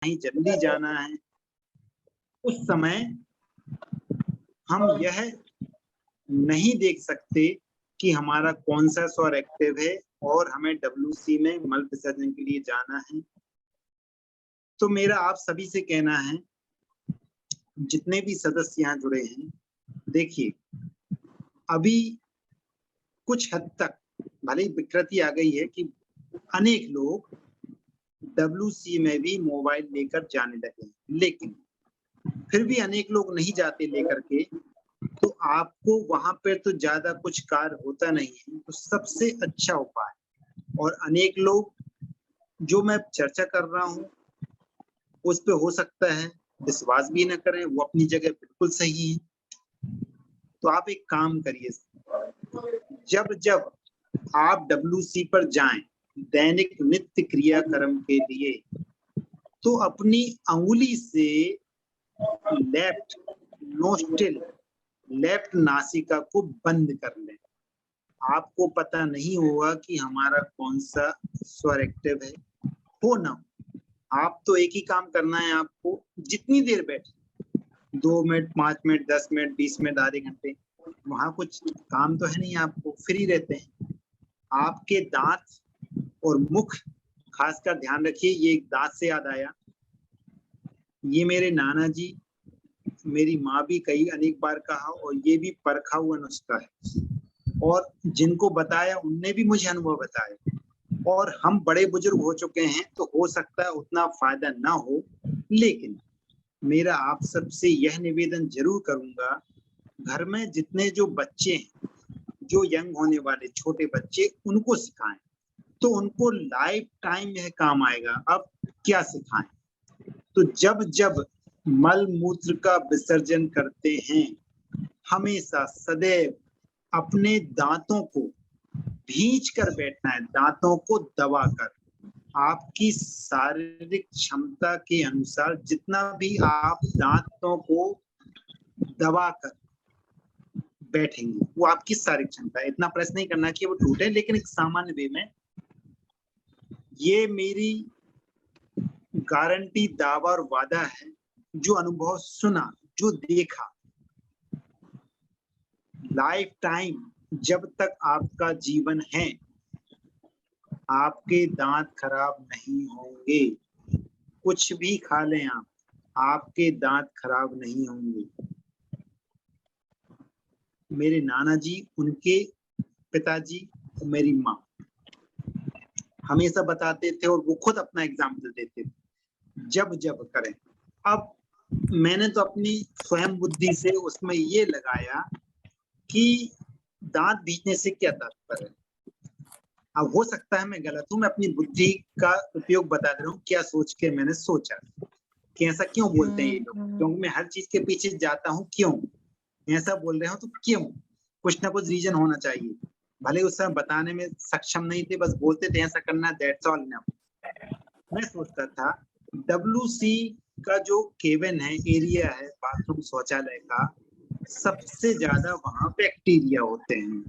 कहीं जल्दी जाना है, उस समय हम यह नहीं देख सकते कि हमारा कौन सा स्वर एक्टिव है और हमें WC में मल विसर्जन के लिए जाना है। तो मेरा आप सभी से कहना है, जितने भी सदस्य यहाँ जुड़े हैं, देखिए अभी कुछ हद तक भले ही विकृति आ गई है कि अनेक लोग WC में भी मोबाइल लेकर जाने लगे हैं, लेकिन फिर भी अनेक लोग नहीं जाते लेकर के, तो आपको वहां पर तो ज्यादा कुछ कार्य होता नहीं है। तो सबसे अच्छा उपाय, और अनेक लोग जो मैं चर्चा कर रहा हूं उस पे हो सकता है विश्वास भी न करें, वो अपनी जगह बिल्कुल सही है। तो आप एक काम करिए, जब जब आप WC पर जाएं दैनिक नित्य क्रियाक्रम के लिए, तो अपनी अंगुली से लेफ्ट नोस्ट्रिल, लेफ्ट नासिका को बंद कर लें। आपको पता नहीं होगा कि हमारा कौन सा स्वर एक्टिव है, हो ना हो। आप तो एक ही काम करना है, आपको जितनी देर बैठे, 2 मिनट, 5 मिनट, 10 मिनट, 20 मिनट, आधे घंटे, वहां कुछ काम तो है नहीं, आपको फ्री रहते हैं। आपके दांत और मुख खासकर ध्यान रखिए। ये दांत से याद आया, ये मेरे नाना जी, मेरी माँ भी कई अनेक बार कहा, और ये भी परखा हुआ नुस्खा है, और जिनको बताया उनने भी मुझे अनुभव बताया, और हम बड़े बुजुर्ग हो चुके हैं तो हो सकता है उतना फायदा ना हो, लेकिन मेरा आप सबसे यह निवेदन जरूर करूंगा, घर में जितने जो बच्चे हैं, जो यंग होने वाले छोटे बच्चे, उनको सिखाएं, तो उनको लाइफ टाइम यह काम आएगा। अब क्या सिखाएं? तो जब जब मल मूत्र का विसर्जन करते हैं, हमेशा सदैव अपने दांतों को भींच कर बैठना है, दांतों को दबाकर। आपकी शारीरिक क्षमता के अनुसार जितना भी आप दांतों को दबाकर बैठेंगे, वो आपकी शारीरिक क्षमता है। इतना प्रेस नहीं करना कि वो टूटे, लेकिन एक सामान्य वे में। ये मेरी गारंटी, दावा और वादा है, जो अनुभव सुना, जो देखा, लाइफ टाइम जब तक आपका जीवन है, आपके दांत खराब नहीं होंगे। कुछ भी खा लें आप, आपके दांत खराब नहीं होंगे। मेरे नाना जी, उनके पिताजी, मेरी माँ हमेशा बताते थे, और वो खुद अपना एग्जाम्पल देते थे, जब जब करें। अब मैंने तो अपनी स्वयं बुद्धि से उसमें ये लगाया कि दांत भींचने से क्या तात्पर्य है। अब हो सकता है मैं गलत हूं, मैं अपनी बुद्धि का उपयोग बता दे रहा हूँ, क्या सोच के मैंने सोचा कि ऐसा क्यों बोलते हैं ये लोग, क्योंकि मैं हर चीज के पीछे जाता हूँ, क्यों ऐसा बोल रहे हो, तो क्यों, कुछ ना कुछ रीजन होना चाहिए। भले उस समय बताने में सक्षम नहीं थे, बस बोलते थे ऐसा करना, दैट्स ऑल ना। मैं सोचता था WC का जो केबिन है, एरिया है, बाथरूम शौचालय का, सबसे ज्यादा वहां बैक्टीरिया होते हैं,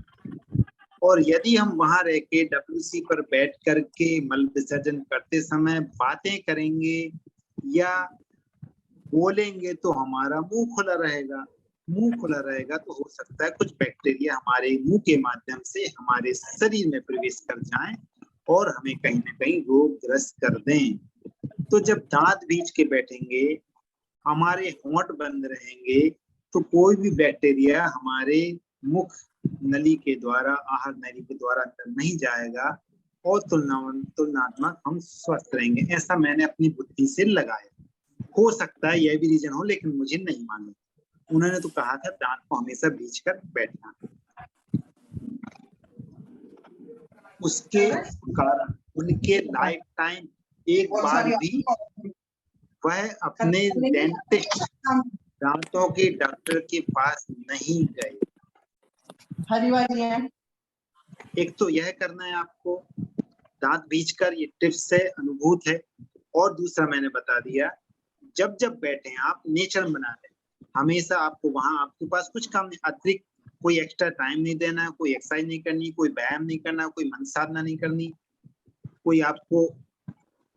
और यदि हम वहां रह के WC पर बैठ करके मल विसर्जन करते समय बातें करेंगे या बोलेंगे, तो हमारा मुंह खुला रहेगा। मुंह खुला रहेगा तो हो सकता है कुछ बैक्टीरिया हमारे मुंह के माध्यम से हमारे शरीर में प्रवेश कर जाएं और हमें कहीं ना कहीं रोग ग्रस्त कर दें। तो जब दांत बीच के बैठेंगे, हमारे होंठ बंद रहेंगे, तो कोई भी बैक्टीरिया हमारे मुख नली के द्वारा, आहार नली के द्वारा अंदर नहीं जाएगा, और तुलनात्मक हम स्वस्थ रहेंगे। ऐसा मैंने अपनी बुद्धि से लगाया। हो सकता है यह भी रीजन हो, लेकिन मुझे नहीं मालूम। उन्होंने तो कहा था दांत को हमेशा बीच कर बैठना। उसके कारण उनके लाइफ टाइम एक बार भी वह अपने डेंटिस्ट, दांतों के डॉक्टर के पास नहीं गए। एक तो यह करना है आपको, दांत बीच कर, ये टिप्स है, अनुभूत है। और दूसरा मैंने बता दिया, जब जब बैठे आप नेचर बना लें। हमेशा आपको वहां, आपके पास कुछ काम नहीं, अतिरिक्त कोई एक्स्ट्रा टाइम नहीं देना, कोई एक्सरसाइज नहीं करनी, कोई व्यायाम नहीं करना, कोई मन साधना नहीं करनी, कोई आपको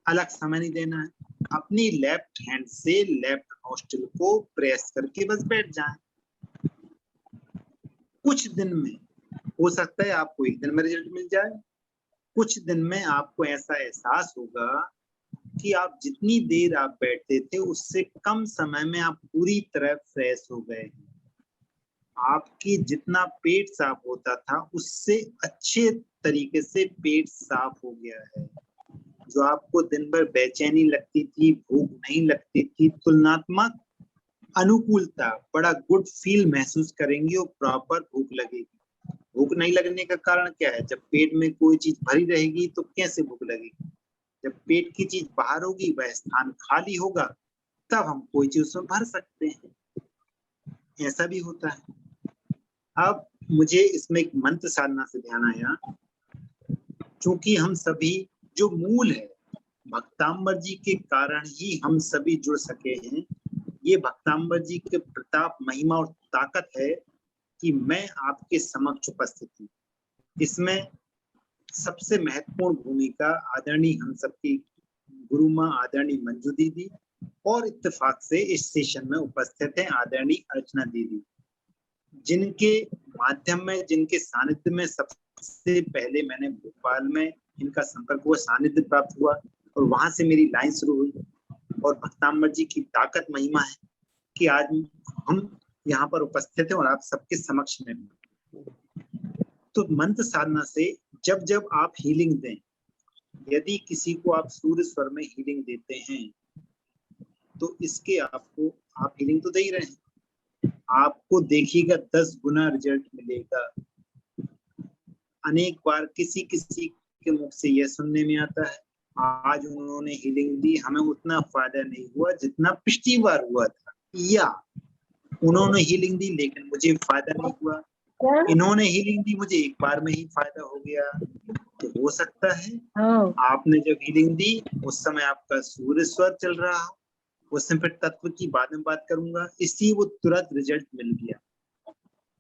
अलग समय नहीं देना है। अपनी लेफ्ट हैंड से लेफ्ट नोस्ट्रिल को प्रेस करके बस बैठ जाएं। कुछ दिन में, हो सकता है आपको एक दिन में रिजल्ट मिल जाए, कुछ दिन में आपको ऐसा एहसास होगा कि आप जितनी देर आप बैठते थे उससे कम समय में आप पूरी तरह फ्रेश हो गए। आपकी जितना पेट साफ होता था उससे अच्छे तरीके से पेट साफ हो गया है। जो आपको दिन भर बेचैनी लगती थी, भूख नहीं लगती थी, तुलनात्मक अनुकूलता, बड़ा गुड फील महसूस करेंगे और प्रॉपर भूख लगेगी। भूख नहीं लगने का कारण क्या है? जब पेट में कोई चीज भरी रहेगी तो कैसे भूख लगेगी? जब पेट की चीज बाहर होगी, वह स्थान खाली होगा, तब हम कोई चीज उसमें भर सकते हैं। ऐसा भी होता है। अब मुझे इसमें एक मंत्र साधना से ध्यान आया, क्योंकि हम सभी जो मूल है भक्तांबर जी के कारण ही हम सभी जुड़ सके हैं। ये भक्तांबर जी के प्रताप, महिमा और ताकत है कि मैं आपके समक्ष उपस्थित हूँ। इसमें सबसे महत्वपूर्ण भूमिका आदरणीय हम सबकी गुरु माँ आदरणीय मंजू दीदी और इत्तेफाक से इस सेशन में उपस्थित हैं आदरणीय अर्चना दीदी, जिनके माध्यम में, जिनके सानिध्य में सबसे पहले मैंने भोपाल में इनका संपर्क हुआ, सानिध्य प्राप्त हुआ और वहां से मेरी लाइन शुरू हुई। और भक्तांबर जी की ताकत, महिमा है कि आज हम यहाँ पर उपस्थित हैं और आप सबके समक्ष में। तो मंत्र साधना से जब जब आप हीलिंग दें, यदि किसी को आप सूर्य स्वर में हीलिंग देते हैं तो इसके आपको, आप हीलिंग तो दे ही रहे हैं, आपको देखिएगा 10 गुना रिजल्ट मिलेगा। अनेक बार किसी किसी के मुख से यह सुनने में आता है, आज उन्होंने हीलिंग दी, हमें उतना फायदा नहीं हुआ जितना पिछली बार हुआ था, या उन्होंने हीलिंग दी लेकिन मुझे फायदा नहीं हुआ, इन्होंने हीलिंग दी, मुझे एक बार में ही फायदा हो गया। तो हो सकता है आपने जब हीलिंग दी उस समय आपका सूर्य स्वर चल रहा हो, उस समय फिर तत्व की बाद में बात करूंगा, इसी वो तुरंत रिजल्ट मिल गया।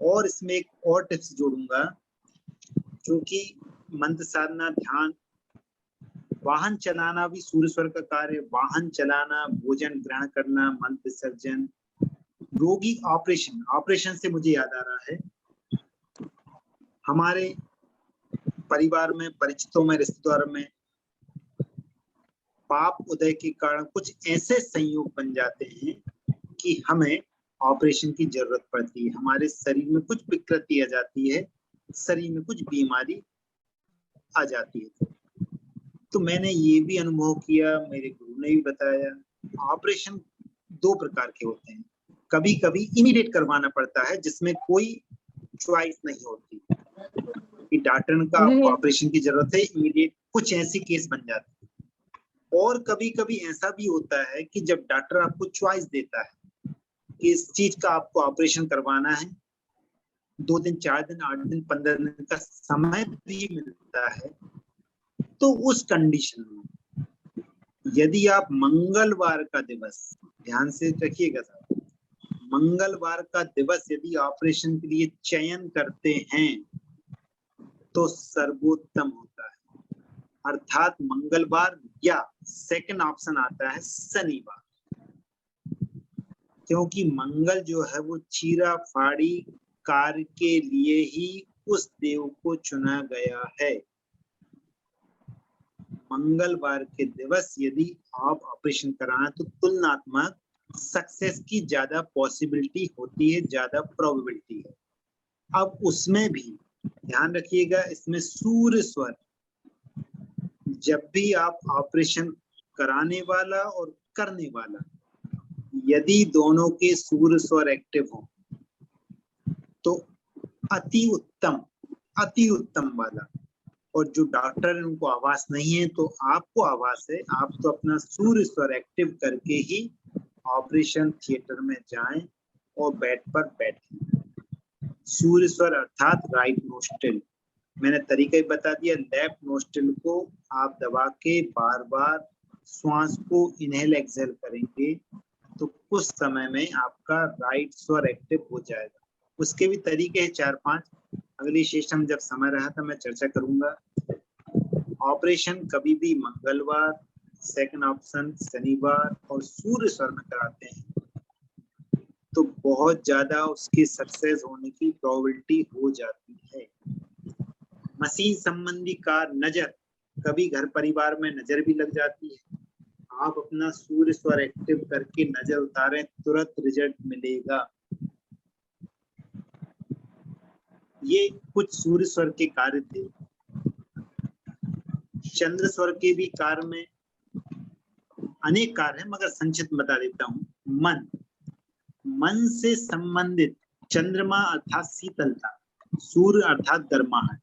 और इसमें एक और टिप्स जोड़ूंगा, क्योंकि मंत्र साधना, ध्यान, वाहन चलाना भी सूर्य स्वर का कार्य, वाहन चलाना, भोजन ग्रहण करना, मंत्र विसर्जन, रोगी ऑपरेशन। ऑपरेशन से मुझे याद आ रहा है, हमारे परिवार में, परिचितों में, रिश्तेदारों में पाप उदय के कारण कुछ ऐसे संयोग बन जाते हैं कि हमें ऑपरेशन की जरूरत पड़ती है। हमारे शरीर में कुछ विकृति आ जाती है, शरीर में कुछ बीमारी आ जाती है। तो मैंने ये भी अनुभव किया, मेरे गुरु ने भी बताया, ऑपरेशन 2 प्रकार के होते हैं। कभी कभी इमीडिएट करवाना पड़ता है जिसमें कोई चॉइस नहीं होती कि डॉक्टर का आपको ऑपरेशन की जरूरत है, इमीडिएट कुछ ऐसी केस बन जाती है। और कभी कभी ऐसा भी होता है कि जब डॉक्टर आपको चॉइस देता है कि इस चीज का आपको ऑपरेशन करवाना है, 2 दिन, 4 दिन, 8 दिन, 15 दिन का समय भी मिलता है, तो उस कंडीशन में यदि आप मंगलवार का दिवस, ध्यान से रखिएगा साहब, मंगलवार का दिवस यदि ऑपरेशन के लिए चयन करते हैं तो सर्वोत्तम होता है। अर्थात मंगलवार, या सेकंड ऑप्शन आता है शनिवार, क्योंकि मंगल जो है वो चीरा फाड़ी कार्य के लिए ही उस देव को चुना गया है। मंगलवार के दिवस यदि आप ऑपरेशन कराना तो तुलनात्मक सक्सेस की ज्यादा पॉसिबिलिटी होती है, ज्यादा प्रोबेबिलिटी है। अब उसमें भी ध्यान रखिएगा, इसमें सूर्य स्वर, जब भी आप ऑपरेशन कराने वाला और करने वाला यदि दोनों के सूर्य स्वर एक्टिव हो तो अति उत्तम वाला। और जो डॉक्टर है उनको आवाज नहीं है तो आपको आवाज है, आप तो अपना सूर्य स्वर एक्टिव करके ही ऑपरेशन थिएटर में जाएं और बेड पर बैठें। सूर्य स्वर अर्थात राइट नोस्ट्रिल, मैंने तरीका ही बता दिया, लेफ्ट नोस्ट्रिल को आप दबा के बार बार श्वास को इनहेल एक्सहेल करेंगे तो कुछ समय में आपका राइट स्वर एक्टिव हो जाएगा। उसके भी तरीके हैं 4-5, अगली सेशन जब समय रहा था मैं चर्चा करूंगा। ऑपरेशन कभी भी मंगलवार सेकंड ऑप्शन शनिवार और सूर्य स्वर में कराते हैं तो बहुत ज्यादा उसके सक्सेस होने की प्रोबेबिलिटी हो जाती है। मशीन संबंधी कार्य, नजर, कभी घर परिवार में नजर भी लग जाती है। आप अपना सूर्य स्वर एक्टिव करके नजर उतारें, तुरंत रिजल्ट मिलेगा। ये कुछ सूर्य स्वर के कार्य थे। चंद्र स्वर के भी कार्य में अनेक कार्य हैं, मगर संक्षिप्त बता देता हूँ। मन, मन से संबंधित चंद्रमा अर्थात शीतलता, सूर्य अर्थात गर्माहट।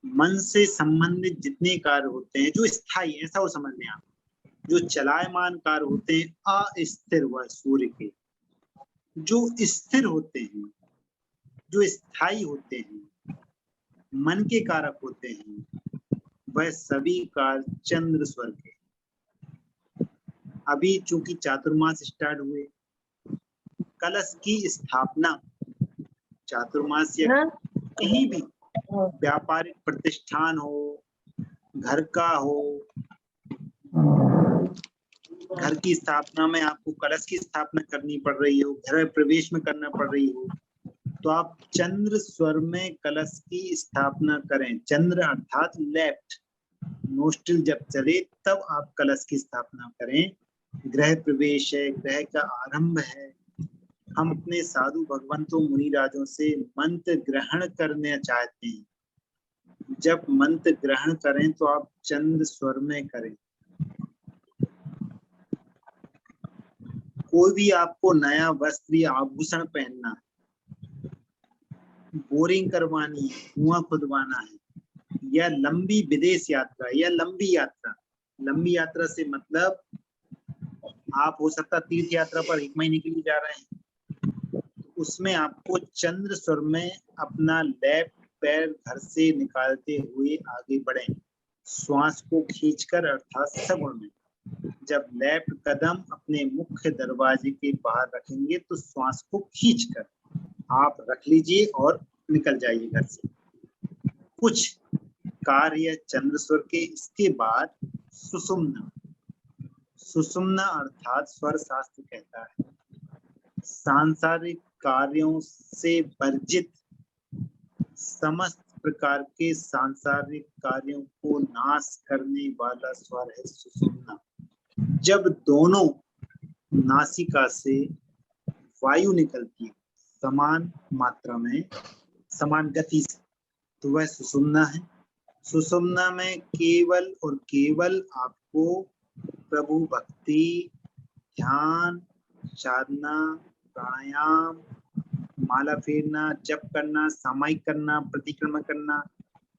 मन से संबंधित जितने कार्य होते हैं जो स्थायी, ऐसा वो समझ लें आप, जो चलायमान कार्य होते हैं अस्थिर वह सूर्य के, जो स्थिर होते हैं, जो स्थायी होते हैं, मन के कारक होते हैं, वह सभी कार्य चंद्र स्वर के। अभी चूंकि चातुर्मास स्टार्ट हुए, कलश की स्थापना, चातुर्मास या कहीं भी व्यापारिक प्रतिष्ठान हो, घर का हो, घर की स्थापना में आपको कलश की स्थापना करनी पड़ रही हो, घर प्रवेश में करना पड़ रही हो, तो आप चंद्र स्वर में कलश की स्थापना करें। चंद्र अर्थात लेफ्ट नोस्ट्रिल जब चले तब आप कलश की स्थापना करें। गृह प्रवेश है, ग्रह का आरंभ है। हम अपने साधु भगवंतों मुनि राजों से मंत्र ग्रहण करना चाहते हैं। जब मंत्र ग्रहण करें तो आप चंद्र स्वर में करें। कोई भी आपको नया वस्त्र या आभूषण पहनना है, बोरिंग करवानी है, कुआं खुदवाना है, या लंबी विदेश यात्रा या लंबी यात्रा, लंबी यात्रा से मतलब आप हो सकता तीर्थ यात्रा पर 1 महीने के लिए जा रहे हैं, उसमें आपको चंद्र स्वर में अपना लेफ्ट पैर घर से निकालते हुए आगे बढ़ें, श्वास को खींचकर अर्थात सगुण में। जब लेफ्ट कदम अपने मुख्य दरवाजे के बाहर रखेंगे तो श्वास को खींचकर आप रख लीजिए और निकल जाइए घर से। कुछ कार्य चंद्र स्वर के। इसके बाद सुषुम्ना, सुषुम्ना अर्थात स्वर शास्त्र कहता है सांसारिक कार्यों से वर्जित समस्त प्रकार के सांसारिक कार्यों को नाश करने वाला स्वर है सुषुम्ना। जब दोनों नासिका से वायु निकलती है समान मात्रा में, समान गति से, तो वह सुषुम्ना है। सुषुम्ना में केवल और केवल आपको प्रभु भक्ति, ध्यान, साधना, प्राणायाम, माला फेरना, जप करना, सामायिक करना, प्रतिक्रमण करना,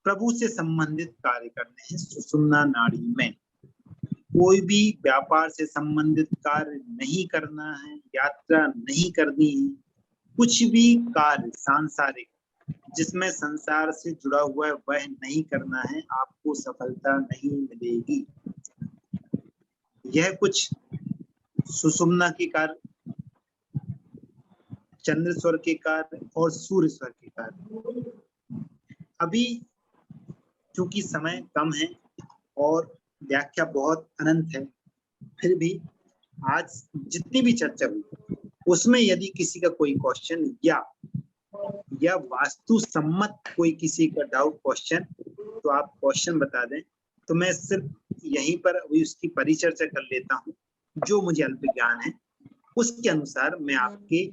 प्रभु से संबंधित कार्य करने हैं सुषुम्ना नाड़ी में। कोई भी व्यापार से संबंधित कार्य नहीं करना है, यात्रा नहीं करनी है, कुछ भी कार्य सांसारिक जिसमें संसार से जुड़ा हुआ है वह नहीं करना है, आपको सफलता नहीं मिलेगी। यह कुछ सुषुम्ना के कार्य, चंद्र स्वर के कार्य और सूर्य स्वर के कार्य। अभी चूंकि समय कम है और व्याख्या बहुत अनंत है, फिर भी आज जितनी भी चर्चा हुई उसमें यदि किसी का कोई क्वेश्चन या वास्तु सम्मत कोई किसी का डाउट क्वेश्चन, तो आप क्वेश्चन बता दें, तो मैं सिर्फ यहीं पर अभी उसकी परिचर्चा कर लेता हूँ। जो मुझे अल्प ज्ञान है उसके अनुसार मैं आपके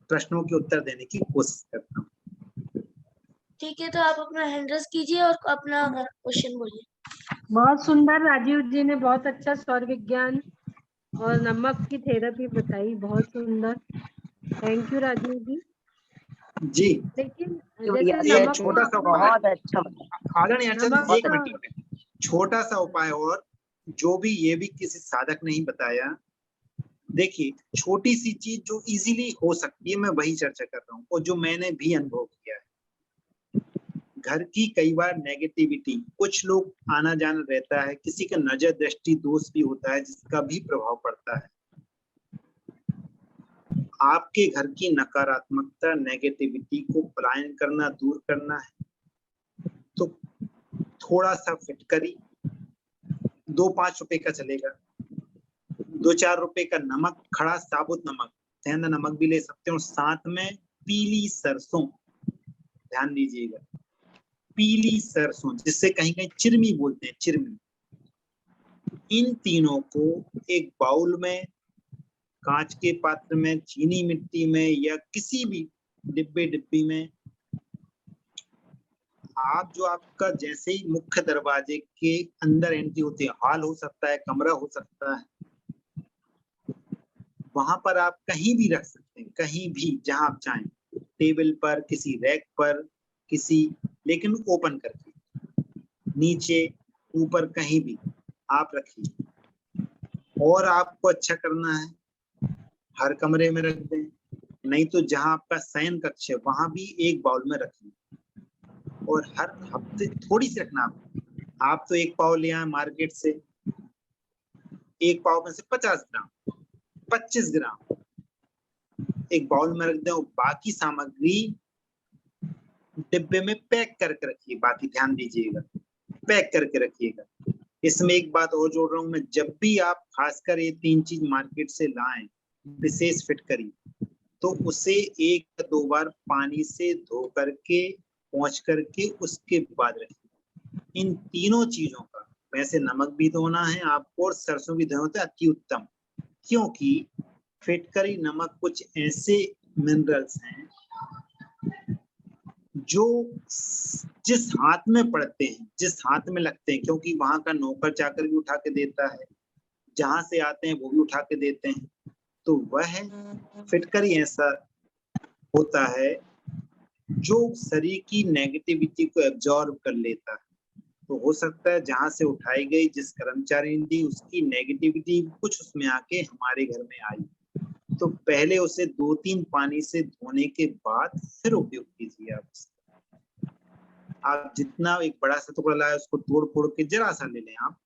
प्रश्नों के उत्तर देने की कोशिश करता हूँ। ठीक है, तो आप अपना हैंड रेज कीजिए और अपना क्वेश्चन बोलिए। बहुत सुंदर, राजीव जी ने बहुत अच्छा स्वर विज्ञान और नमक की थेरेपी बताई, बहुत सुंदर। थैंक यू राजीव जी। जी लेकिन जैसे छोटा सा बहुत अच्छा एक मिनट, छोटा सा उपाय और जो भी ये भी किसी साधक ने ही बताया। देखिए, छोटी सी चीज जो इजीली हो सकती है मैं वही चर्चा कर रहा हूँ और जो मैंने भी अनुभव किया है। घर की कई बार नेगेटिविटी, कुछ लोग आना जाना रहता है, किसी का नजर दृष्टि दोष भी होता है जिसका भी प्रभाव पड़ता है। आपके घर की नकारात्मकता, नेगेटिविटी को पलायन करना, दूर करना है तो थोड़ा सा फिटकरी 2-5 रुपए का चलेगा। 2-4 रुपए का नमक, खड़ा साबुत नमक, सेंधा नमक भी ले सकते हो। साथ में पीली सरसों, ध्यान दीजिएगा, पीली सरसों, जिससे कहीं कहीं चिरमी बोलते हैं, चिरमी। इन तीनों को एक बाउल में, कांच के पात्र में, चीनी मिट्टी में या किसी भी डिब्बी में, आप जो आपका जैसे ही मुख्य दरवाजे के अंदर एंट्री होती है, हॉल हो सकता है, कमरा हो सकता है, वहां पर आप कहीं भी रख सकते हैं, कहीं भी जहां आप चाहें, टेबल पर, किसी रैक पर, किसी, लेकिन ओपन करके, नीचे ऊपर कहीं भी आप रखिए। और आपको अच्छा करना है, हर कमरे में रख दें, नहीं तो जहां आपका शयन कक्ष है वहां भी एक बाउल में रखिए। और हर हफ्ते थोड़ी सी रखना आप तो एक पाव ले आए मार्केट से, एक पाव में से 50 ग्राम, 25 ग्राम एक बाउल में रख दें, और बाकी सामग्री डिब्बे में पैक करके रखिए। बाकी ध्यान दीजिएगा, पैक करके रखिएगा। इसमें एक बात और जोड़ रहा हूं मैं, जब भी आप खासकर ये 3 चीज मार्केट से लाएं, विशेष फिटकरी, तो उसे 1 या 2 बार पानी से धो करके, पोंछ करके उसके बाद रखिए। इन तीनों चीजों का, वैसे नमक भी धोना है आपको और सरसों भी धोना है, अति उत्तम, क्योंकि फिटकरी नमक कुछ ऐसे मिनरल्स हैं जो जिस हाथ में पड़ते हैं, जिस हाथ में लगते हैं, क्योंकि वहां का नौकर चाकर भी उठा के देता है, जहां से आते हैं वो भी उठा के देते हैं, तो वह फिटकरी ऐसा होता है जो शरीर की नेगेटिविटी को एब्जॉर्ब कर लेता है। तो हो सकता है जहां से उठाई गई, जिस कर्मचारी ने दी, उसकी नेगेटिविटी कुछ उसमें आके हमारे घर में आई, तो पहले उसे 2-3 पानी से धोने के बाद फिर उपयोग कीजिए। आप जितना एक बड़ा सा टुकड़ा लाए उसको तोड़ फोड़ के जरा सा ले लें आप,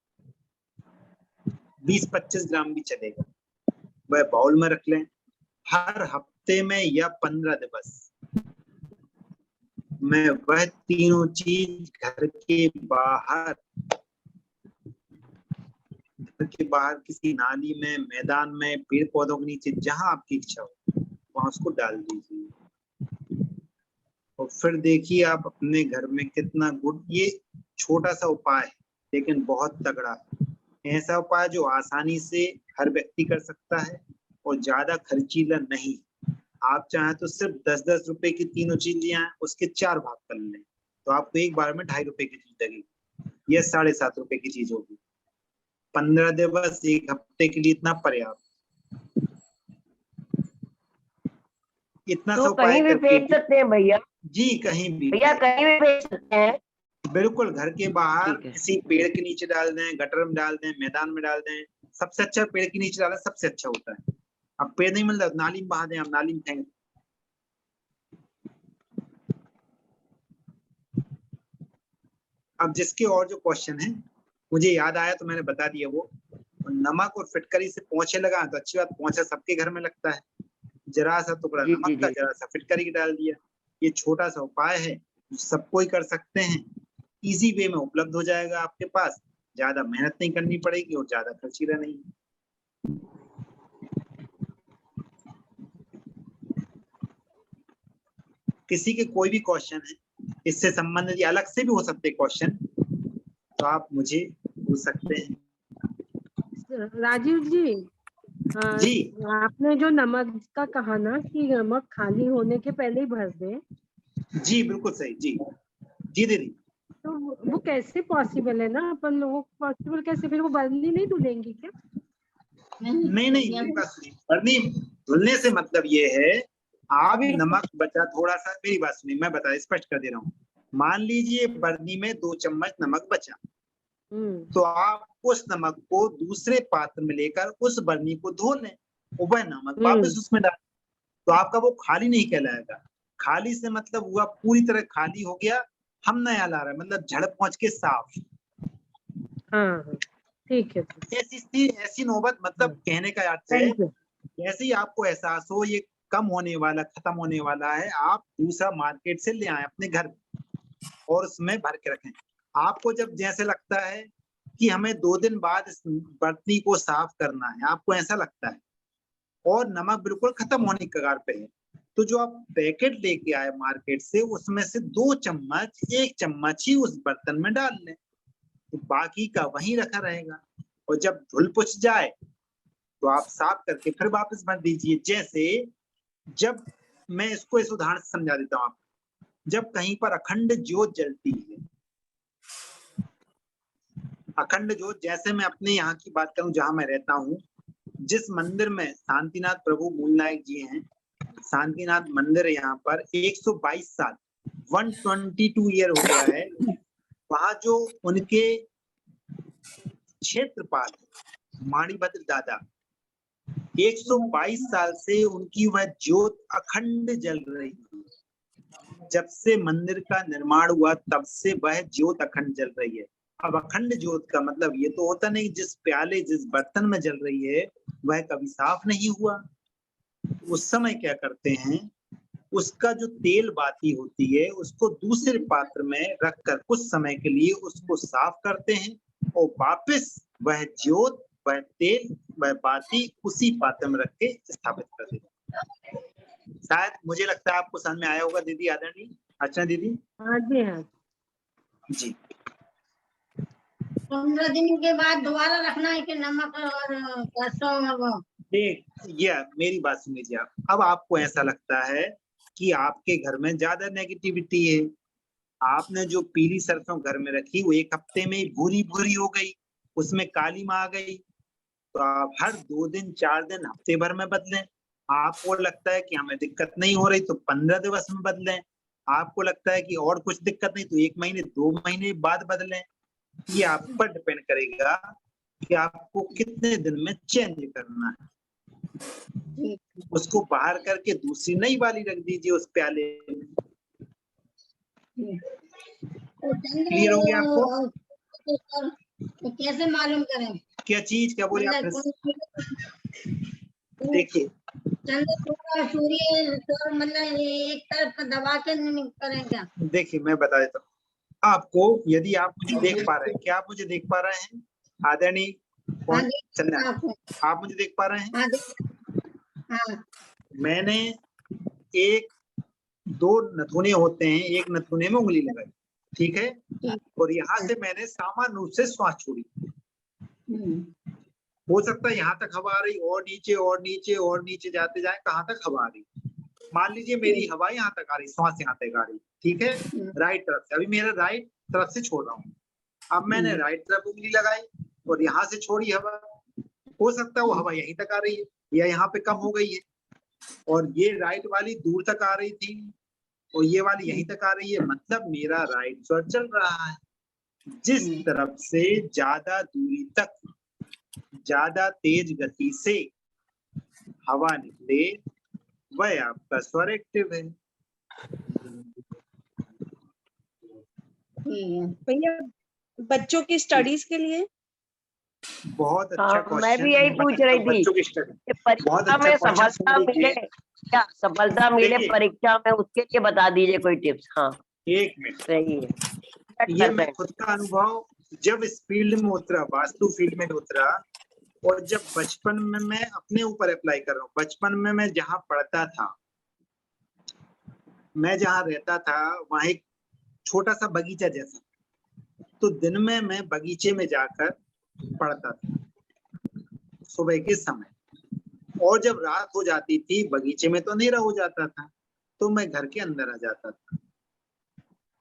20-25 ग्राम भी चलेगा, वह बाउल में रख लें। हर हफ्ते में या 15 दिवस में वह तीनों चीज घर के बाहर किसी नाली में, मैदान में, पेड़ पौधों के नीचे, जहां आपकी इच्छा हो वहां उसको डाल दीजिए। और फिर देखिए आप अपने घर में कितना गुड, ये छोटा सा उपाय है लेकिन बहुत तगड़ा है। ऐसा उपाय जो आसानी से हर व्यक्ति कर सकता है और ज्यादा खर्चीला नहीं। आप चाहें तो सिर्फ 10-10 रुपए की तीनों चीज ले आए, उसके 4 भाग कर लें, तो आपको एक बार में 2.5 रुपए की चीज लगेगी, यह 7.5 रुपए की चीज होगी। 15 दिवस, 1 हफ्ते के लिए इतना पर्याप्त। इतना तो सा उपाय कहीं भी करके बेच सकते हैं भैया? जी कहीं भी भैया कहीं भी बेच सकते हैं? बिल्कुल, घर के बाहर ठीक है। किसी पेड़ के नीचे डाल दें, गटर में डाल दें, मैदान में डाल दें, सबसे अच्छा पेड़ के नीचे डालें, सबसे अच्छा होता है। अब पेड़ नहीं मिल रहा, नाली में बहा दें, आप नाली में फेंक दें। अब जिसके और जो क्वेश्चन है, मुझे याद आया तो मैंने बता दिया। वो नमक और फिटकरी से पोंछे लगा तो अच्छी बात, पोंछा सबके घर में लगता है, जरा सा टुकड़ा जी, नमक जी, का, जी। जरा सा फिटकरी डाल दिया। ये छोटा सा उपाय है, सबको ही कर सकते हैं, इजी वे में उपलब्ध हो जाएगा आपके पास, ज्यादा मेहनत नहीं करनी पड़ेगी और ज्यादा खर्चीला नहीं। किसी के कोई भी क्वेश्चन है इससे संबंधित, या अलग से भी हो सकते क्वेश्चन, तो आप मुझे पूछ सकते हैं। राजीव जी, जी आपने जो नमक का कहा ना कि नमक खाली होने के पहले ही भर दे, जी बिल्कुल सही। जी जी दीदी, तो वो कैसे पॉसिबल है ना? अपन लोगों को पॉसिबल कैसे? फिर वो बर्नी नहीं धुलेंगी क्या? नहीं मेरी बात सुनिए, बर्नी धुलने से मतलब ये है, आप नमक बचा थोड़ा सा, मेरी बात सुनिए, मैं बता स्पष्ट कर दे रहा हूँ। मान लीजिए बर्नी में 2 चम्मच नमक बचा, तो आप उस नमक को दूसरे पात्र में लेकर उस बर्नी को धो लें, वह नमक वापस उसमें डाल, तो आपका वो खाली नहीं कहलाएगा। खाली से मतलब हुआ पूरी तरह खाली हो गया, हम नया ला रहे हैं, मतलब झड़ पहुंच के साफ। हाँ ठीक है। ऐसी नौबत, मतलब कहने का अर्थ है, थैंक यू। जैसे ही आपको एहसास हो ये कम होने वाला, खत्म होने वाला है, आप दूसरा मार्केट से ले आए अपने घर और उसमें भर के रखें। आपको जब जैसे लगता है कि हमें 2 दिन बाद इस बर्तनी को साफ करना है, आपको ऐसा लगता है, और नमक बिल्कुल खत्म होने की कगार पे है, तो जो आप पैकेट लेके आए मार्केट से उसमें से 2 चम्मच 1 चम्मच ही उस बर्तन में डाल लें, तो बाकी का वहीं रखा रहेगा, और जब धुल पुछ जाए तो आप साफ करके फिर वापस भर दीजिए। जैसे जब मैं इसको इस उदाहरण से समझा देता हूँ आपको, जब कहीं पर अखंड ज्योत जलती है, अखंड ज्योत, जैसे मैं अपने यहाँ की बात करूं जहां मैं रहता हूँ, जिस मंदिर में शांतिनाथ प्रभु मूलनायक जी हैं, शांतिनाथ मंदिर है यहाँ पर 122 साल 122 ईयर हो गया है, वहां जो उनके क्षेत्रपाल माणिभद्र दादा 122 साल से उनकी वह ज्योत अखंड जल रही है। जब से मंदिर का निर्माण हुआ तब से वह ज्योत अखंड जल रही है। अब अखंड ज्योत का मतलब ये तो होता नहीं जिस प्याले जिस बर्तन में जल रही है वह कभी साफ नहीं हुआ। उस समय क्या करते हैं, उसका जो तेल बाती होती है उसको दूसरे पात्र में रखकर कुछ समय के लिए उसको साफ करते हैं और वापस वह ज्योत वह तेल वह बाती उसी पात्र में रख के स्थापित कर देते हैं। शायद मुझे लगता है आपको समझ में आया होगा दीदी आदरणीय। अच्छा दीदी। हाँ जी हाँ जी 15 दिन के बाद दोबारा रखना है कि नमक और सरसों और वो? ये मेरी बात सुन लीजिए आप। अब आपको ऐसा लगता है कि आपके घर में ज्यादा नेगेटिविटी है, आपने जो पीली सरसों घर में रखी वो 1 हफ्ते में भूरी भूरी हो गई, उसमें काली माँ आ गई, तो आप हर 2 दिन 4 दिन हफ्ते भर में बदलें। आपको लगता है कि हमें दिक्कत नहीं हो रही तो 15 दिवस में बदलें। आपको लगता है कि और कुछ दिक्कत नहीं तो 1 महीने 2 महीने बाद बदलें। ये आप पर डिपेंड करेगा कि आपको कितने दिन में चेंज करना है। उसको बाहर करके दूसरी नई वाली रख दीजिए उस प्याले में। क्लियर हो गया आपको? तो कैसे मालूम करें? क्या चीज, क्या बोले आप? देखिए चंद्र सूर्य तो मतलब एक तरफ दबा के नहीं करें क्या? देखिए मैं बता देता हूँ आपको, यदि आप मुझे देख पा रहे हैं, क्या आप मुझे देख पा रहे हैं आदरणीय चंद्र, आप मुझे देख पा रहे हैं? हाँ। मैंने 1-2 नथुने होते हैं, एक नथुने में उंगली लगाई, ठीक है, और यहाँ से मैंने सामान्य रूप से श्वास छोड़ी। हो सकता है यहाँ तक हवा आ रही और नीचे और नीचे और नीचे जाते जाए कहाँ तक हवा आ रही। मान लीजिए मेरी हवा यहाँ तक आ रही, श्वास यहाँ तक आ रही, ठीक है, राइट तरफ से, अभी मेरा राइट तरफ से छोड़ रहा हूँ। अब मैंने राइट तरफ उंगली लगाई और यहाँ से छोड़ी हवा, हो सकता है वो हवा यहीं तक आ रही है या यहाँ पे कम हो गई है, और ये राइट वाली दूर तक आ रही थी और ये वाली यहीं तक आ रही है, मतलब मेरा राइट स्वर चल रहा है। जिस तरफ से ज्यादा दूरी तक ज्यादा तेज गति से हवा निकले वह आपका स्वर एक्टिव है। भैया बच्चों की स्टडीज के लिए बहुत अच्छा क्वेश्चन। मैं भी यही पूछ रही थी बच्चों की स्टडी बहुत परीक्षा अच्छा में क्वेश्चन। सफलता मिले, क्या सफलता मिले परीक्षा में, उसके लिए बता दीजिए कोई टिप्स। हाँ 1 मिनट, सही है। ये मैं खुद का अनुभव जब इस फील्ड में उतरा, वास्तु फील्ड में उतरा, और जब बचपन में मैं अपने ऊपर अप्लाई कर रहा हूँ। बचपन में मैं जहाँ पढ़ता था, मैं जहाँ रहता था वहाँ एक छोटा सा बगीचा जैसा, तो दिन में मैं बगीचे में जाकर पढ़ता था सुबह के समय, और जब रात हो जाती थी बगीचे में तो अंधेरा हो जाता था तो मैं घर के अंदर आ जाता था।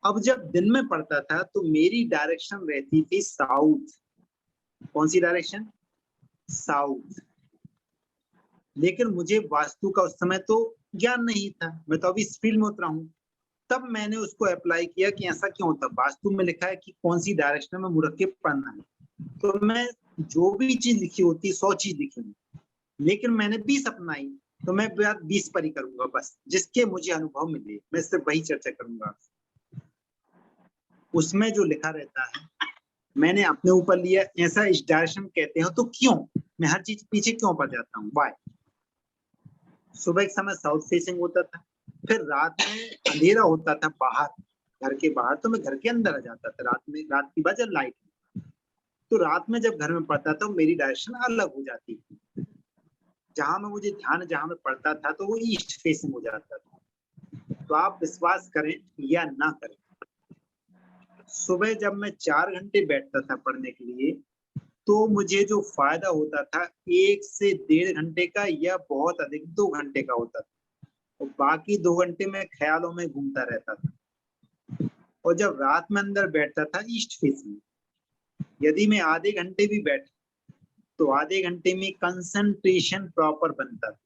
अब जब दिन में पढ़ता था तो मेरी डायरेक्शन रहती थी साउथ। कौन सी डायरेक्शन? साउथ। लेकिन मुझे वास्तु का उस समय तो ज्ञान नहीं था, मैं तो अभी इस फील्ड में उतरा हूँ। तब मैंने उसको अप्लाई किया कि ऐसा क्यों होता, वास्तु में लिखा है कि कौन सी डायरेक्शन में मुड़ के पढ़ना है, तो मैं जो भी चीज लिखी होती 100 चीज लिखी हुई, लेकिन मैंने 20 अपनाई, तो मैं 20 पर ही करूंगा बस, जिसके मुझे अनुभव मिले मैं सिर्फ वही चर्चा करूंगा। उसमें जो लिखा रहता है मैंने अपने ऊपर लिया, ऐसा इस डायरेक्शन कहते हैं, तो क्यों मैं हर चीज पीछे क्यों पड़ जाता हूँ? वाई? सुबह के समय साउथ फेसिंग होता था, फिर रात में अंधेरा होता था बाहर, घर के बाहर, तो मैं घर के अंदर आ जाता था रात में, रात की वजह लाइट। तो रात में जब घर में पढ़ता था मेरी डायरेक्शन अलग हो जाती थी। जहां में मुझे ध्यान जहां में पढ़ता था तो वो ईस्ट फेसिंग हो जाता था। तो आप विश्वास करें या ना करें, सुबह जब मैं 4 घंटे बैठता था पढ़ने के लिए तो मुझे जो फायदा होता था 1 से 1.5 घंटे का या बहुत अधिक 2 घंटे का होता था, और बाकी 2 घंटे में ख्यालों में घूमता रहता था। और जब रात में अंदर बैठता था ईस्ट फेसिंग, यदि मैं आधे घंटे भी बैठ तो आधे घंटे में कंसंट्रेशन प्रॉपर बनता था।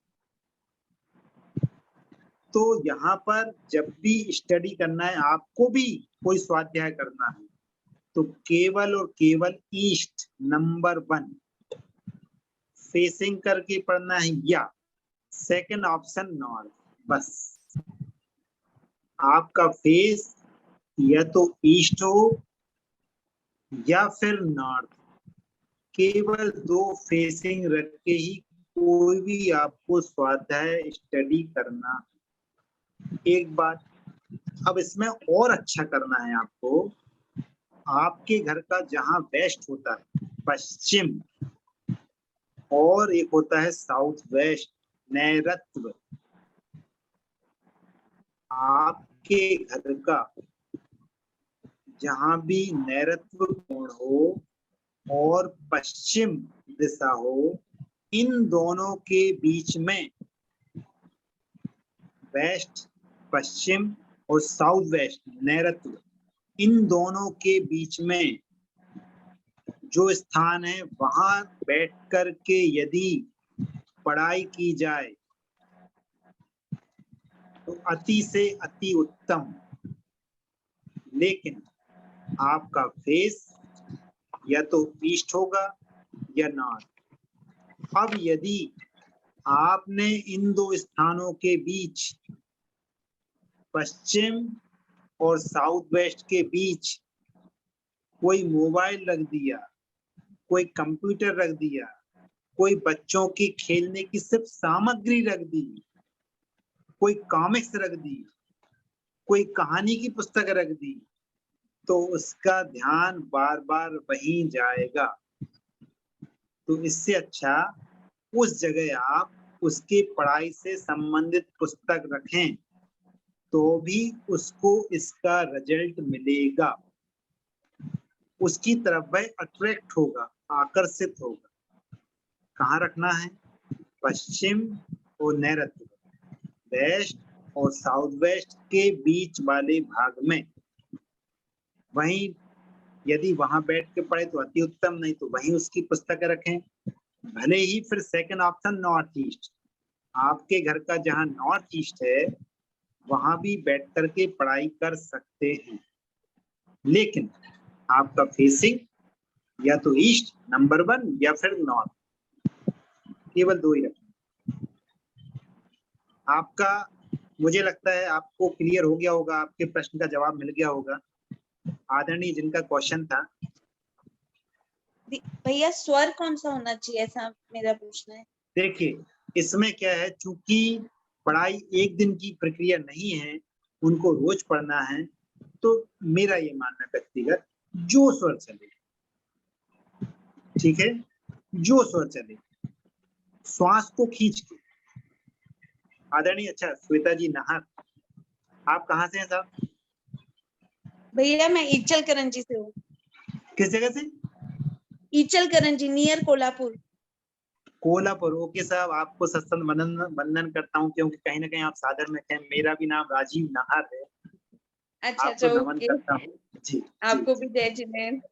तो यहाँ पर जब भी स्टडी करना है, आपको भी कोई स्वाध्याय करना है, तो केवल और केवल ईस्ट नंबर 1 फेसिंग करके पढ़ना है, या सेकंड ऑप्शन नॉर्थ। बस आपका फेस या तो ईस्ट हो या फिर नॉर्थ, केवल 2 फेसिंग रख के ही कोई भी आपको स्वाध्याय स्टडी करना। एक बात अब इसमें और अच्छा करना है आपको, आपके घर का जहां वेस्ट होता है पश्चिम, और एक होता है साउथ वेस्ट नैऋत्य, आपके घर का जहां भी नैऋत्य कोण हो और पश्चिम दिशा हो, इन दोनों के बीच में वेस्ट पश्चिम और साउथ वेस्ट नैऋत्य, इन दोनों के बीच में जो स्थान है वहां बैठ कर के यदि पढ़ाई की जाए तो अति से अति उत्तम। लेकिन आपका फेस या तो ईस्ट होगा या नॉर्थ। अब यदि आपने इन 2 स्थानों के बीच पश्चिम और साउथ वेस्ट के बीच कोई मोबाइल रख दिया, कोई कंप्यूटर रख दिया, कोई बच्चों की खेलने की सिर्फ सामग्री रख दी, कोई कॉमिक्स रख दी, कोई कहानी की पुस्तक रख दी, तो उसका ध्यान बार बार वहीं जाएगा। तो इससे अच्छा उस जगह आप उसकी पढ़ाई से संबंधित पुस्तक रखें, तो भी उसको इसका रिजल्ट मिलेगा, उसकी तरफ वह अट्रैक्ट होगा, आकर्षित होगा। कहाँ रखना है? पश्चिम और नैऋत्य, वेस्ट और साउथ वेस्ट के बीच वाले भाग में। वहीं यदि वहां बैठ के पढ़े तो अति उत्तम, नहीं तो वहीं उसकी पुस्तकें रखें। भले ही फिर सेकंड ऑप्शन नॉर्थ ईस्ट, आपके घर का जहां नॉर्थ ईस्ट है वहां भी बैठ करके पढ़ाई कर सकते हैं, लेकिन आपका फेसिंग या तो ईस्ट नंबर 1 या फिर नॉर्थ, केवल 2 ही रखें। आपका मुझे लगता है आपको क्लियर हो गया होगा, आपके प्रश्न का जवाब मिल गया होगा। आदरणीय जिनका क्वेश्चन था, भैया स्वर कौन सा होना चाहिए, ऐसा मेरा पूछना है। देखिए इसमें क्या है, चूंकि पढ़ाई एक दिन की प्रक्रिया नहीं है, उनको रोज पढ़ना है, तो मेरा ये मानना व्यक्तिगत जो स्वर चले, ठीक है, जो स्वर चले, श्वास को खींच के। आदरणीय अच्छा श्वेता जी नाहर, आप कहाँ से हैं साहब? भैया मैं ईचल करंजी से हूँ। किस जगह से? ईचल करंजी नियर कोल्हापुर। कोल्हापुर, ओके साहब, आपको सत्संग वंदन करता हूँ, क्योंकि कहीं ना कहीं आप सादर में थे। मेरा भी नाम राजीव नाहर है। अच्छा आपको नमन ओके, करता हूँ जी। आपको जी, भी जय जिनेन्द्र।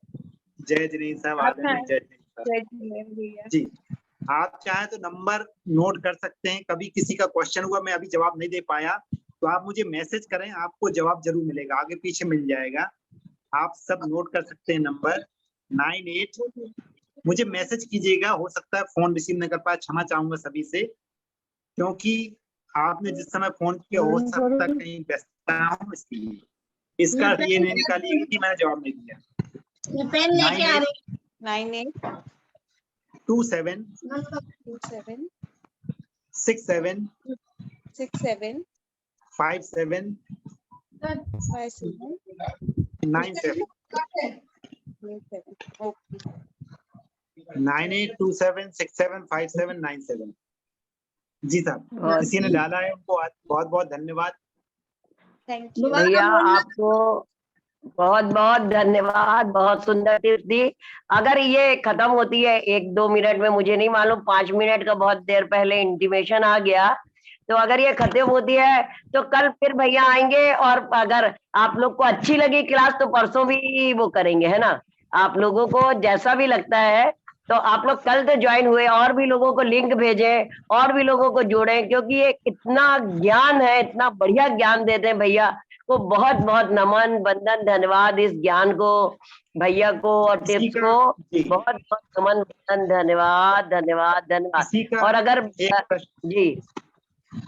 जय जिनेन्द्र साहब, आपका आदरणीय जय जिनेन्द्र साहब। जय जिनेन्द्र भैया जी, आप चाहें तो नंबर नोट कर सकते हैं। कभी किसी का क्वेश्चन हुआ मैं अभी जवाब नहीं दे पाया तो आप मुझे मैसेज करें, आपको जवाब जरूर मिलेगा, आगे पीछे मिल जाएगा। आप सब नोट कर सकते हैं नंबर 98। मुझे मैसेज कीजिएगा, हो सकता है फोन रिसीव न कर पाए, क्षमा चाहूंगा सभी से, क्योंकि आपने जिस समय फोन किया हो सकता है कहीं व्यस्त हूं, इसलिए इसका ये नहीं निकालिएगा कि मैंने जवाब नहीं दिया। पेन लेके आ रही 9827 27 67 67 57 57 97। ओके। 9827675797। जी साहब, बहुत किसी ने डाला है, उनको बहुत बहुत धन्यवाद। Thank you. भैया आपको बहुत बहुत धन्यवाद, बहुत सुंदर टिप्स दी। अगर ये खत्म होती है 1-2 मिनट में, मुझे नहीं मालूम, 5 मिनट का बहुत देर पहले इंटीमेशन आ गया, तो अगर ये खत्म होती है तो कल फिर भैया आएंगे, और अगर आप लोग को अच्छी लगी क्लास तो परसों भी वो करेंगे, है ना। आप लोगों को जैसा भी लगता है तो आप लोग कल तो ज्वाइन हुए, और भी लोगों को लिंक भेजें, और भी लोगों को जोड़ें, क्योंकि ये इतना ज्ञान है, इतना बढ़िया ज्ञान देते हैं भैया को। बहुत बहुत नमन, वंदन, धन्यवाद इस ज्ञान को, भैया को और किसी टिप्स का को। जी, बहुत बहुत नमन, वंदन, धन्यवाद धन्यवाद धन्यवाद। किसी का और अगर एक प्रश्न, जी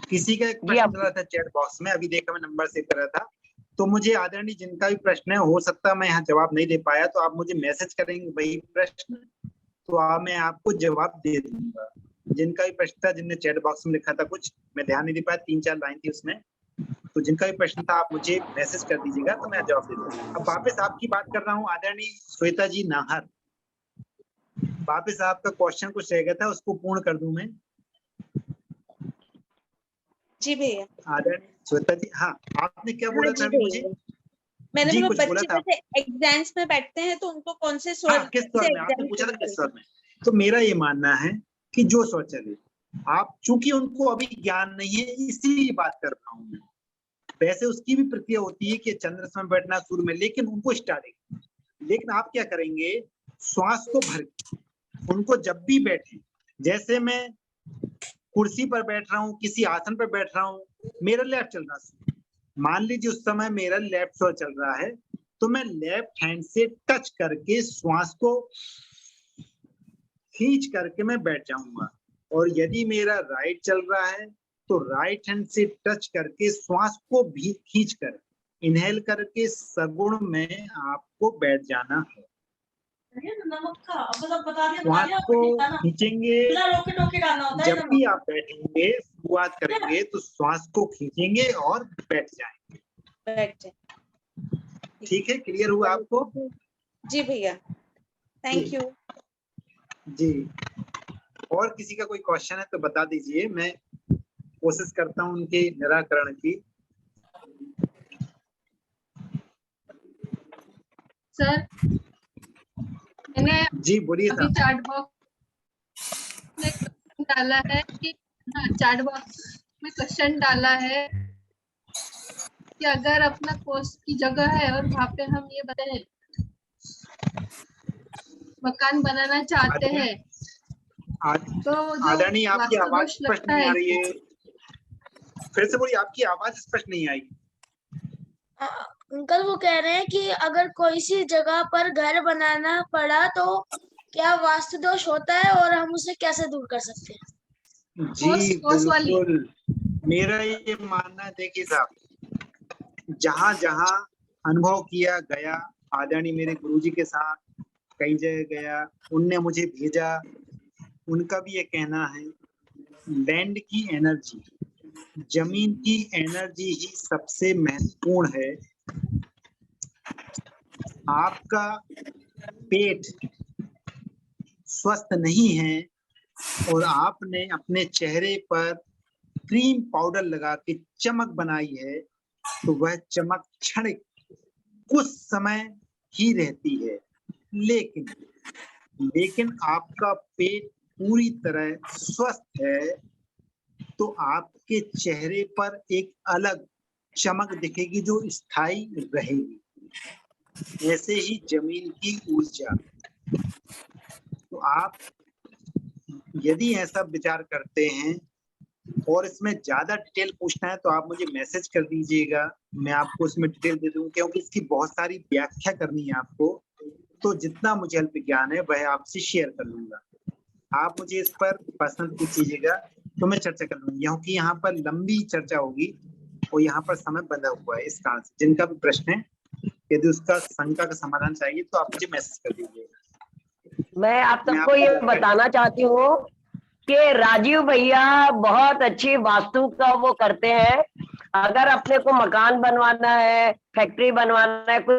किसी का एक जी प्रश्न आप चला था चैट बॉक्स में, अभी देखा मैं नंबर सेव कर रहा था, तो मुझे आदरणीय जिनका भी प्रश्न है, हो सकता है मैं यहाँ जवाब नहीं दे पाया, तो आप मुझे मैसेज करेंगे वही प्रश्न, तो मैं आपको जवाब दे दूंगा। जिनका भी प्रश्न था, जिनने चैट बॉक्स में लिखा था कुछ, मैं ध्यान नहीं दे पाया, 3-4 लाइन थी उसमें, तो जिनका भी प्रश्न था आप मुझे मैसेज कर दीजिएगा, तो मैं जवाब दे दूंगा। अब वापस आपकी बात कर रहा हूँ, आदरणीय श्वेता जी नाहर, वापस आपका क्वेश्चन कुछ रह गया था, उसको पूर्ण कर दूं मैं। जी भैया। आदरणीय श्वेता जी, हाँ आपने क्या बोला हाँ था जी अभी मुझे? भैया, मैंने जी बोला कुछ बोला बच्चे था। जैसे एग्जाम्स में बैठते हैं तो उनको कौन से हाँ, स्वर किस से स्वर में आपने एग्जाम पूछा था, किस शुरू स्वर में? तो मेरा ये मानना है कि जो स्वर चले, आप चूंकि उनको अभी ज्ञान नहीं है इसीलिए बात कर रहा हूँ मैं। वैसे उसकी भी प्रक्रिया होती है कि चंद्र में बैठना सुर में, लेकिन उनको स्टार्टिंग, लेकिन आप क्या करेंगे, श्वास को भर के उनको जब भी बैठे, जैसे मैं कुर्सी पर बैठ रहा हूँ, किसी आसन पर बैठ रहा हूँ, मेरा लेफ्ट चल रहा है, मान लीजिए उस समय मेरा लेफ्ट स्वर चल रहा है, तो मैं लेफ्ट हैंड से टच करके श्वास को खींच करके मैं बैठ जाऊंगा, और यदि मेरा राइट चल रहा है तो राइट हैंड से टच करके श्वास को भी खींच कर इनहेल करके सगुण में आपको बैठ जाना है। श्वास को खींचेंगे, जब भी आप बैठेंगे, शुरुआत करेंगे तो श्वास को खींचेंगे और बैठ जाएंगे। बैठ जाए। ठीक है, क्लियर हुआ आपको? जी भैया, थैंक यू। जी, और किसी का कोई क्वेश्चन है तो बता दीजिए, मैं कोशिश करता हूँ उनके निराकरण की। सर मैंने जी बोलिए अभी साहब। चैट बॉक्स में क्वेश्चन डाला है कि चैट बॉक्स में क्वेश्चन डाला है कि अगर अपना कोर्स की जगह है और वहाँ पे हम ये बताए मकान बनाना चाहते हैं तो जो आदरणीय आपकी वास्तु आवाज दोष स्पष्ट लगता नहीं आ है, रही है, फिर से बोलिए, आपकी आवाज स्पष्ट नहीं आई। अंकल वो कह रहे हैं कि अगर कोई सी जगह पर घर बनाना पड़ा तो क्या वास्तु दोष होता है और हम उसे कैसे दूर कर सकते हैं? जी कोर्स वाली। बिल्कुल, मेरा ये मानना है, देखिए साहब, जहां जहां अनुभव किया गया, आदरणीय मेरे गुरुजी के साथ कई जगह गया, उनने मुझे भेजा, उनका भी ये कहना है, लैंड की एनर्जी, जमीन की एनर्जी ही सबसे महत्वपूर्ण है। आपका पेट स्वस्थ नहीं है और आपने अपने चेहरे पर क्रीम पाउडर लगा के चमक बनाई है, तो वह चमक क्षणिक कुछ समय ही रहती है, लेकिन आपका पेट पूरी तरह स्वस्थ है तो आपके चेहरे पर एक अलग चमक दिखेगी जो स्थायी रहेगी। ऐसे ही जमीन की ऊर्जा, तो आप यदि ऐसा विचार करते हैं और इसमें ज्यादा डिटेल पूछना है तो आप मुझे मैसेज कर दीजिएगा, मैं आपको इसमें डिटेल दे दूंगा, क्योंकि इसकी बहुत सारी व्याख्या करनी है आपको, तो जितना मुझे अल्प ज्ञान है वह आपसे शेयर कर लूंगा। आप मुझे इस पर पर्सनल पूछिएगा तो मैं चर्चा कर लूंगा, क्योंकि यहाँ पर लंबी चर्चा होगी और यहाँ पर समय बंधा हुआ है। इस कारण से जिनका भी प्रश्न है, यदि उसका शंका का समाधान चाहिए तो आप मुझे मैसेज कर दीजिएगा। मैं आप सबको ये बताना चाहती हूँ कि राजीव भैया बहुत अच्छी वास्तु का वो करते हैं। अगर अपने को मकान बनवाना है, फैक्ट्री बनवाना है, कुछ